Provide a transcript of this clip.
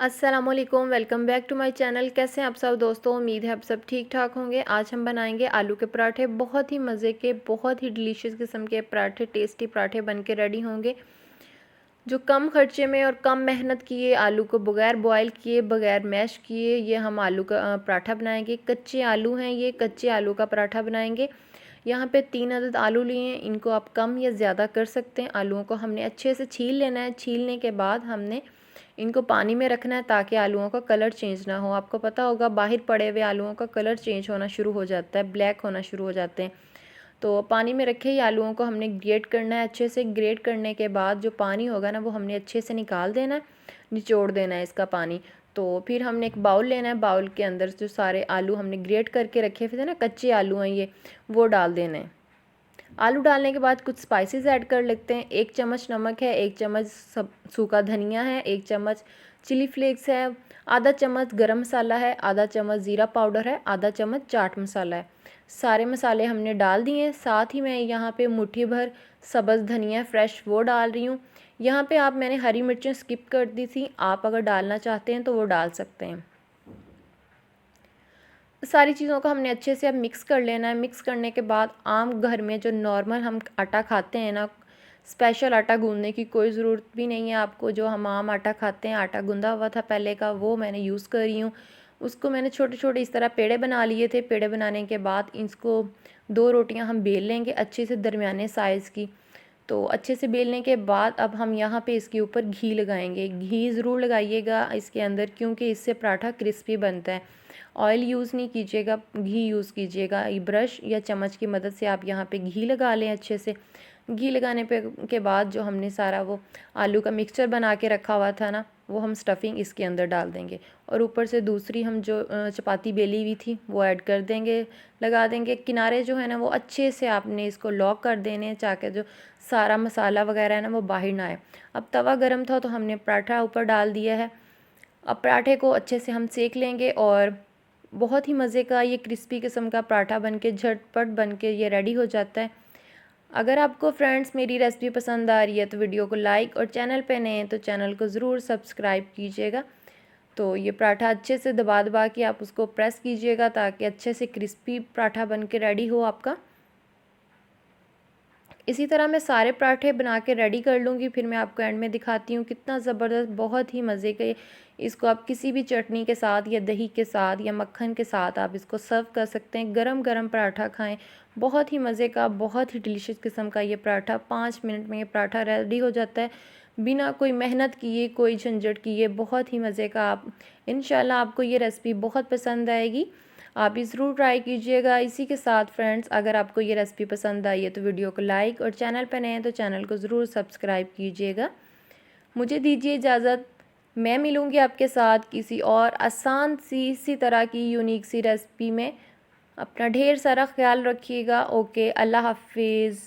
अस्सलामुअलैकुम, welcome back to my channel. कैसे हैं आप सब दोस्तों? उम्मीद है आप सब ठीक ठाक होंगे। आज हम बनाएंगे आलू के पराठे। बहुत ही मज़े के, बहुत ही डिलीशियस किस्म के पराठे, टेस्टी पराठे बन के रेडी होंगे, जो कम खर्चे में और कम मेहनत किए, आलू को बगैर बॉयल किए, बगैर मैश किए, ये हम आलू का पराठा बनाएंगे। कच्चे आलू हैं, ये कच्चे आलू का पराठा बनाएंगे। यहाँ पे 3 अदद आलू लिए हैं, इनको आप कम या ज़्यादा कर सकते हैं। आलूओं को हमने अच्छे से छील लेना है। छीलने के बाद हमने इनको पानी में रखना है ताकि आलूओं का कलर चेंज ना हो। आपको पता होगा बाहर पड़े हुए आलूओं का कलर चेंज होना शुरू हो जाता है, ब्लैक होना शुरू हो जाते हैं। तो पानी में रखे ही आलूओं को हमने ग्रेट करना है। अच्छे से ग्रेट करने के बाद जो पानी होगा ना, वो हमने अच्छे से निकाल देना है, निचोड़ देना है इसका पानी। तो फिर हमने एक बाउल लेना है, बाउल के अंदर जो सारे आलू हमने ग्रेट करके रखे हुए थे ना, कच्चे आलू हैं ये, वो डाल देने हैं। आलू डालने के बाद कुछ स्पाइसेस ऐड कर लेते हैं। 1 चम्मच नमक है, 1 चम्मच सब सूखा धनिया है, 1 चम्मच चिली फ्लेक्स है, आधा चम्मच गरम मसाला है, आधा चम्मच ज़ीरा पाउडर है, आधा चम्मच चाट मसाला है। सारे मसाले हमने डाल दिए हैं। साथ ही मैं यहाँ पे मुट्ठी भर सब्ज़ धनिया फ्रेश वो डाल रही हूँ। यहाँ पे मैंने हरी मिर्चें स्किप कर दी थी, आप अगर डालना चाहते हैं तो वो डाल सकते हैं। सारी चीज़ों को हमने अच्छे से अब मिक्स कर लेना है। मिक्स करने के बाद आम घर में जो नॉर्मल हम आटा खाते हैं ना, स्पेशल आटा गूंदने की कोई ज़रूरत भी नहीं है आपको। जो हम आम आटा खाते हैं, आटा गूंदा हुआ था पहले का, वो मैंने यूज़ कर रही हूँ। उसको मैंने छोटे छोटे इस तरह पेड़े बना लिए थे। पेड़े बनाने के बाद इसको 2 रोटियां हम बेल लेंगे अच्छे से, दरमियाने साइज़ की। तो अच्छे से बेलने के बाद अब हम यहाँ पे इसके ऊपर घी लगाएंगे। घी ज़रूर लगाइएगा इसके अंदर, क्योंकि इससे पराठा क्रिस्पी बनता है। ऑयल यूज़ नहीं कीजिएगा, घी यूज़ कीजिएगा। ये ब्रश या चम्मच की मदद से आप यहाँ पे घी लगा लें अच्छे से। घी लगाने पे के बाद जो हमने सारा वो आलू का मिक्सचर बना के रखा हुआ था ना, वो हम स्टफिंग इसके अंदर डाल देंगे। और ऊपर से दूसरी हम जो चपाती बेली हुई थी वो ऐड कर देंगे, लगा देंगे। किनारे जो है ना, वो अच्छे से आपने इसको लॉक कर देने हैं ताकि जो सारा मसाला वगैरह है ना, वो बाहर ना आए। अब तवा गर्म था तो हमने पराठा ऊपर डाल दिया है। अब पराठे को अच्छे से हम सेक लेंगे और बहुत ही मज़े का ये क्रिस्पी किस्म का पराठा बनके झटपट बनके ये रेडी हो जाता है। अगर आपको फ्रेंड्स मेरी रेसिपी पसंद आ रही है तो वीडियो को लाइक, और चैनल पे नए हैं तो चैनल को ज़रूर सब्सक्राइब कीजिएगा। तो ये पराठा अच्छे से दबा दबा के आप उसको प्रेस कीजिएगा ताकि अच्छे से क्रिस्पी पराठा बन के रेडी हो आपका। इसी तरह मैं सारे पराठे बना के रेडी कर लूँगी, फिर मैं आपको एंड में दिखाती हूँ कितना ज़बरदस्त, बहुत ही मज़े के। इसको आप किसी भी चटनी के साथ या दही के साथ या मक्खन के साथ आप इसको सर्व कर सकते हैं। गरम गरम पराठा खाएं, बहुत ही मज़े का, बहुत ही डिलीशियस किस्म का ये पराठा। 5 मिनट में ये पराठा रेडी हो जाता है, बिना कोई मेहनत किए, कोई झंझट किए। बहुत ही मज़े का। आप इंशाल्लाह आपको ये रेसिपी बहुत पसंद आएगी, आप भी ज़रूर ट्राई कीजिएगा। इसी के साथ फ्रेंड्स, अगर आपको ये रेसिपी पसंद आई है तो वीडियो को लाइक, और चैनल पर नए हैं तो चैनल को ज़रूर सब्सक्राइब कीजिएगा। मुझे दीजिए इजाज़त, मैं मिलूँगी आपके साथ किसी और आसान सी इसी तरह की यूनिक सी रेसिपी में। अपना ढेर सारा ख्याल रखिएगा। ओके, अल्लाह हाफिज़।